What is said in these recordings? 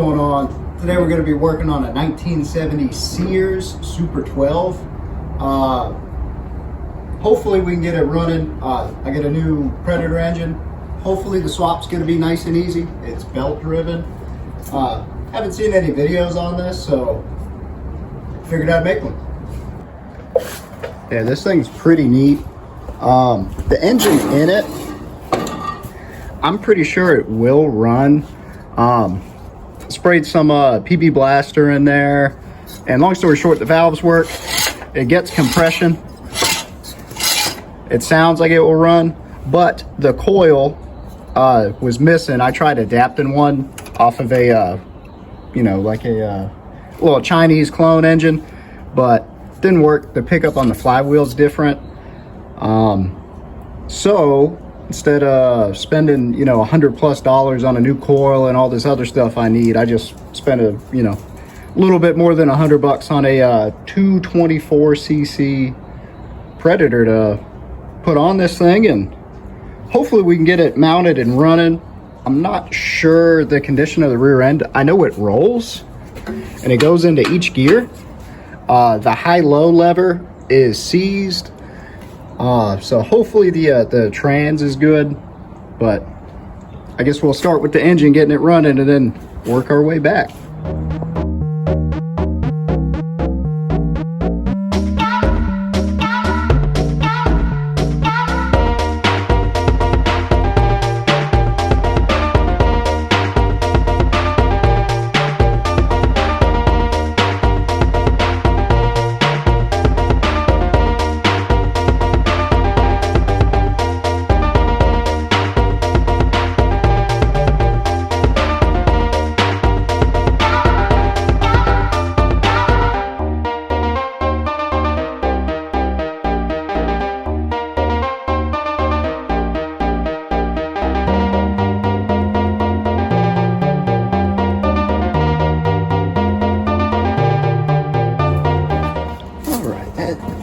going on? Today we're going to be working on a 1970 Sears Super 12. Hopefully we can get it running. I got a new Predator engine. Hopefully the swap's going to be nice and easy. It's belt driven. Haven't seen any videos on this, so figured I'd make one. Yeah, this thing's pretty neat. The engine in it, I'm pretty sure it will run. Sprayed some PB Blaster in there, and long story short, the valves work. It gets compression. It sounds like it will run, but the coil was missing. I tried adapting one off of a like a little Chinese clone engine, but didn't work. The pickup on the flywheel's different. So instead of spending $100+ on a new coil and all this other stuff I need, I just spent a little bit more than $100 on a 224cc Predator to put on this thing, and hopefully we can get it mounted and running. I'm not sure the condition of the rear end. I know it rolls and it goes into each gear. The high-low lever is seized. So hopefully the trans is good, but I guess we'll start with the engine, getting it running, and then work our way back.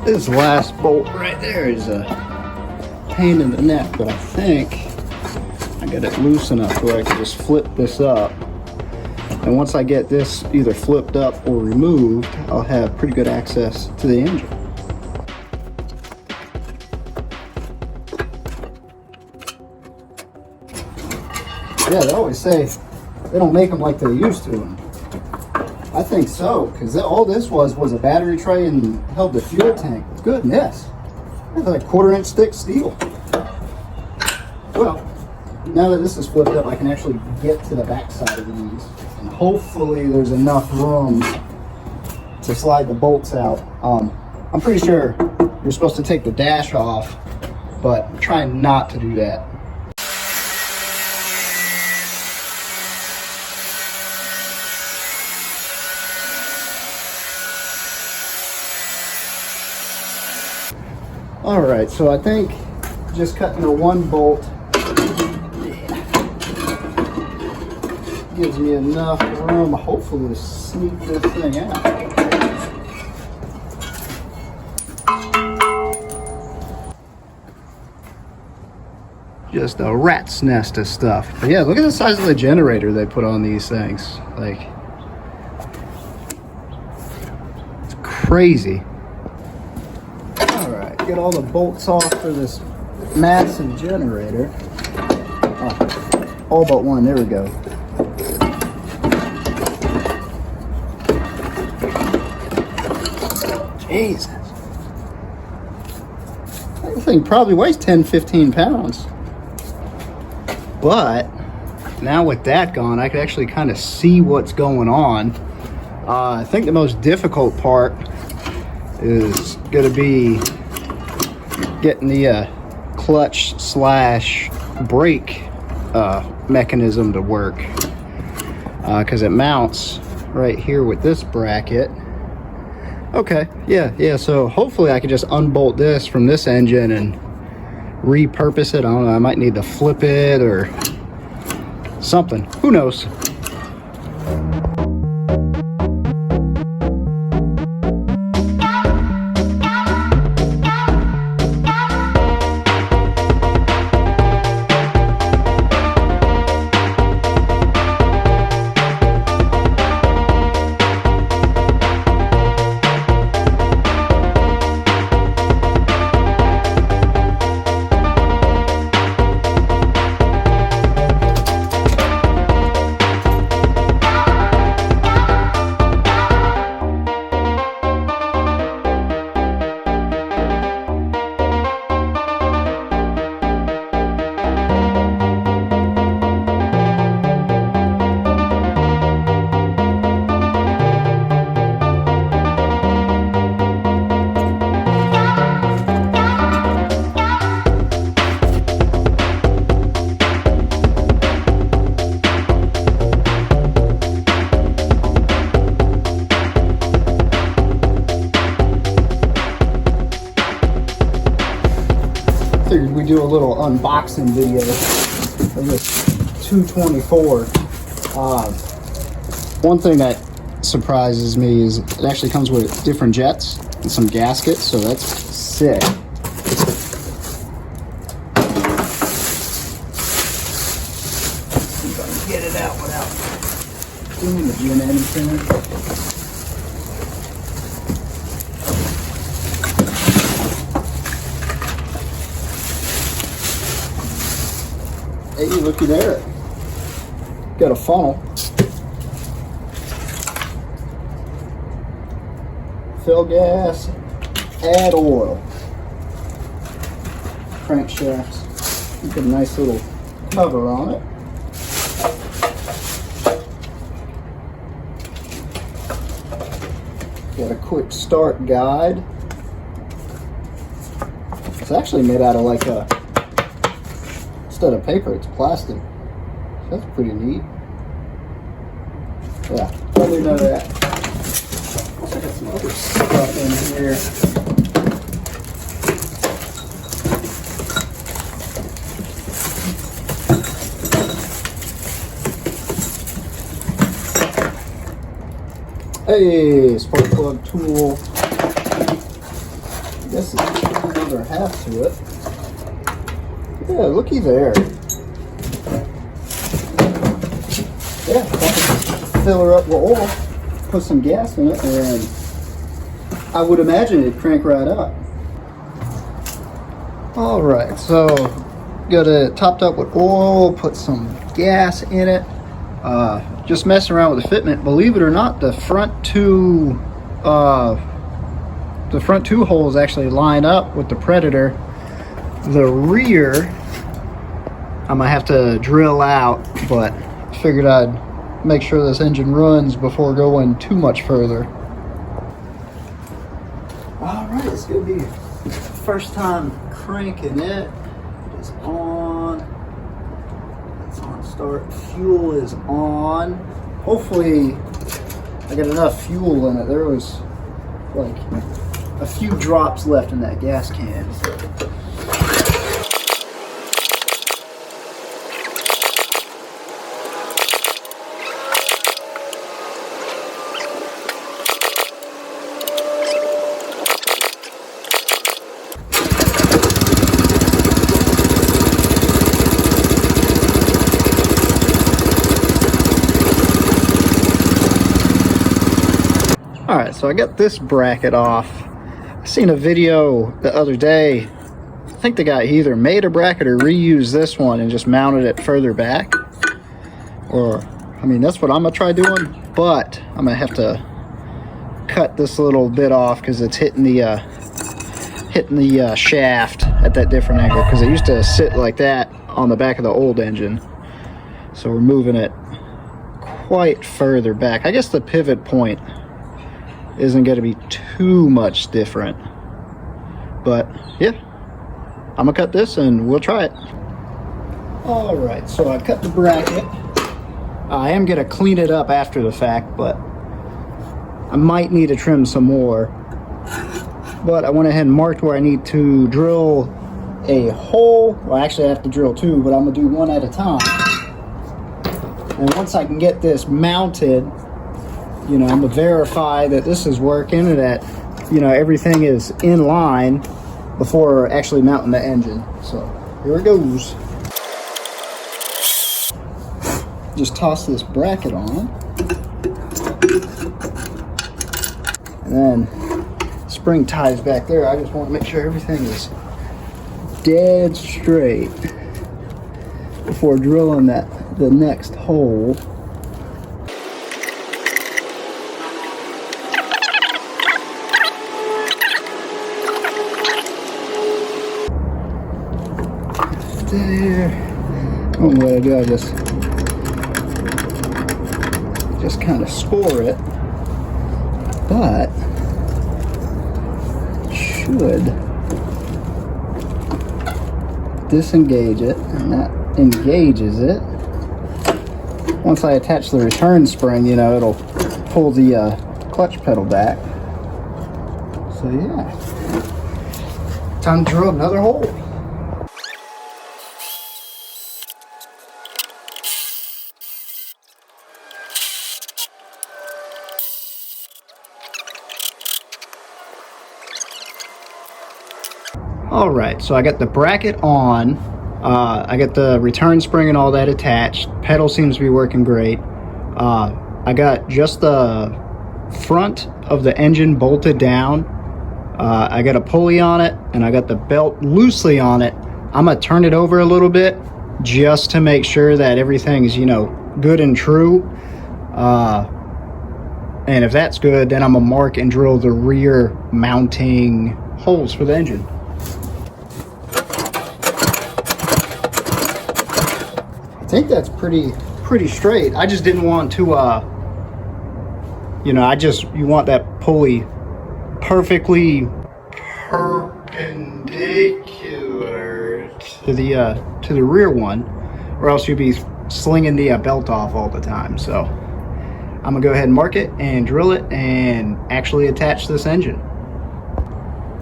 This last bolt right there is a pain in the neck, but I think I got it loose enough where I can just flip this up. And once I get this either flipped up or removed, I'll have pretty good access to the engine. Yeah, they always say they don't make them like they used to. I think so, because all this was a battery tray and held the fuel tank. Goodness, that's like 1/4-inch thick steel. Well, now that this is flipped up, I can actually get to the back side of these, and hopefully there's enough room to slide the bolts out. I'm pretty sure you're supposed to take the dash off, but I'm trying not to do that. All right, so I think just cutting the one bolt gives me enough room, hopefully, to sneak this thing out. Just a rat's nest of stuff. But yeah, look at the size of the generator they put on these things. Like, it's crazy. Get all the bolts off for this massive generator. Oh, all but one. There we go. Jesus. That thing probably weighs 10-15 pounds. But now with that gone, I can actually kind of see what's going on. I think the most difficult part is going to be getting the clutch / brake mechanism to work, because it mounts right here with this bracket. Okay, yeah, so hopefully I can just unbolt this from this engine and repurpose it. I don't know, I might need to flip it or something, who knows. do a little unboxing video of this 224. One thing that surprises me is it actually comes with different jets and some gaskets, so that's sick. See if I can get it out without doing anything. Hey, looky there. Got a funnel. Fill gas, add oil. Crankshafts. Got a nice little cover on it. Got a quick start guide. It's actually made out of like a, instead of paper, it's plastic. So that's pretty neat. Yeah, probably know that. I got some other stuff in here. Hey, spark plug tool. I guess it's another half to it. Yeah, looky there. Yeah, fill her up with oil, put some gas in it, and I would imagine it'd crank right up. All right, so got it topped up with oil, put some gas in it. Just messing around with the fitment. Believe it or not, the front two holes actually line up with the Predator. The rear, I might have to drill out, but I figured I'd make sure this engine runs before going too much further. All right, it's gonna be first time cranking it. It is on. It's on start. Fuel is on. Hopefully I got enough fuel in it. There was like a few drops left in that gas can. Alright, so I got this bracket off. I seen a video the other day. I think the guy either made a bracket or reused this one and just mounted it further back. Or, I mean, that's what I'm going to try doing. But I'm going to have to cut this little bit off because it's hitting the shaft at that different angle. Because it used to sit like that on the back of the old engine. So we're moving it quite further back. I guess the pivot point isn't going to be too much different, but yeah, I'm gonna cut this and we'll try it. All right, so I cut the bracket. I am gonna clean it up after the fact, but I might need to trim some more. But I went ahead and marked where I need to drill a hole. Well, actually I have to drill two, but I'm gonna do one at a time. And once I can get this mounted, you know, I'm gonna verify that this is working and that, you know, everything is in line before actually mounting the engine. So here it goes. Just toss this bracket on, and then spring ties back there. I just want to make sure everything is dead straight before drilling the next hole. There. Oh, what I do, I just kind of score it, but should disengage it, and that engages it. Once I attach the return spring, you know, it'll pull the clutch pedal back. So yeah, time to drill another hole. All right, so I got the bracket on. I got the return spring and all that attached. Pedal seems to be working great. I got just the front of the engine bolted down. I got a pulley on it, and I got the belt loosely on it. I'm gonna turn it over a little bit just to make sure that everything's, you know, good and true. And if that's good, then I'm gonna mark and drill the rear mounting holes for the engine. I think that's pretty straight. I just didn't want to, you know, you want that pulley perfectly perpendicular to the rear one, or else you'd be slinging the belt off all the time. So I'm gonna go ahead and mark it and drill it and actually attach this engine.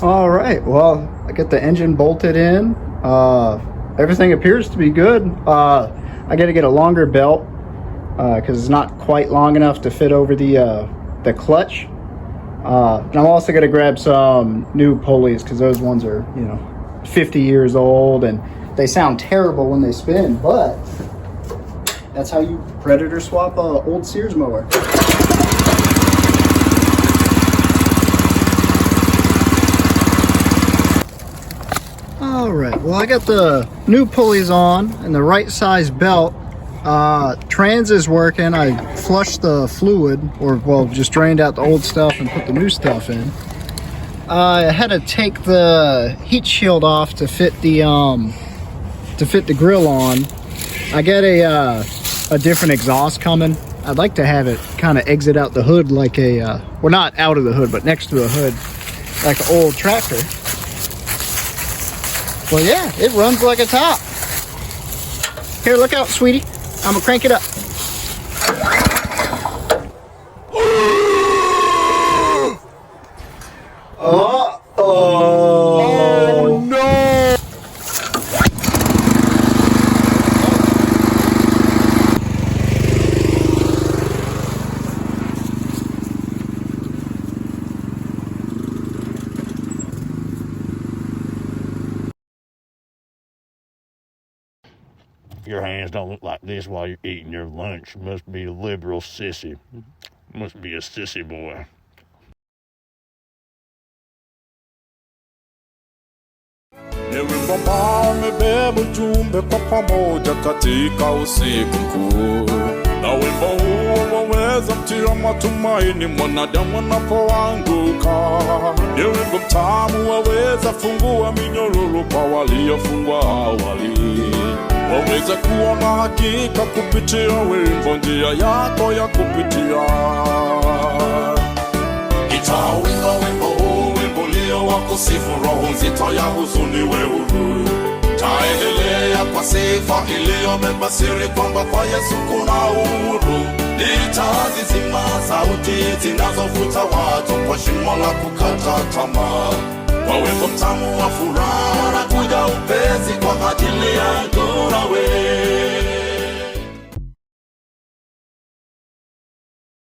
All right, well, I got the engine bolted in. Everything appears to be good. I got to get a longer belt because it's not quite long enough to fit over the clutch. And I'm also going to grab some new pulleys because those ones are, you know, 50 years old and they sound terrible when they spin, but that's how you predator swap a old Sears mower. All right, well, I got the new pulleys on and the right size belt. Trans is working. I flushed the fluid, or well, just drained out the old stuff and put the new stuff in. I had to take the heat shield off to fit the grill on. I got a different exhaust coming. I'd like to have it kind of exit out the hood like a, well, not out of the hood, but next to the hood, like an old tractor. Well, yeah, it runs like a top. Here, look out, sweetie. I'm gonna crank it up. Oh no! Your hands don't look like this while you're eating your lunch. You must be a liberal sissy. Must be a sissy boy. Baba amebeba ujumbe kwa pamoja katika usiku mkuu, na wimbo huo waweza mtia matumaini mwanadamu anapoanguka. Ni wimbo mtamu waweza fungua minyororo kwa waliofungwa awali. Waweza kuwa na hakika kupitia wimbo, njia yako ya kupitia. Itawimba wimbo huu, wimbo ulio wa kusifu, roho nzito ya huzuni we huru. Taendelea kwa sifa iliyobeba siri kwamba kwa Yesu kuna uhuru. Nitazizima sauti zinazovuta watu kwa shimo la kukata tamaa. Kwa wimbo mtamu wa furaha na kuja upesi kwa ajili yangu na wewe.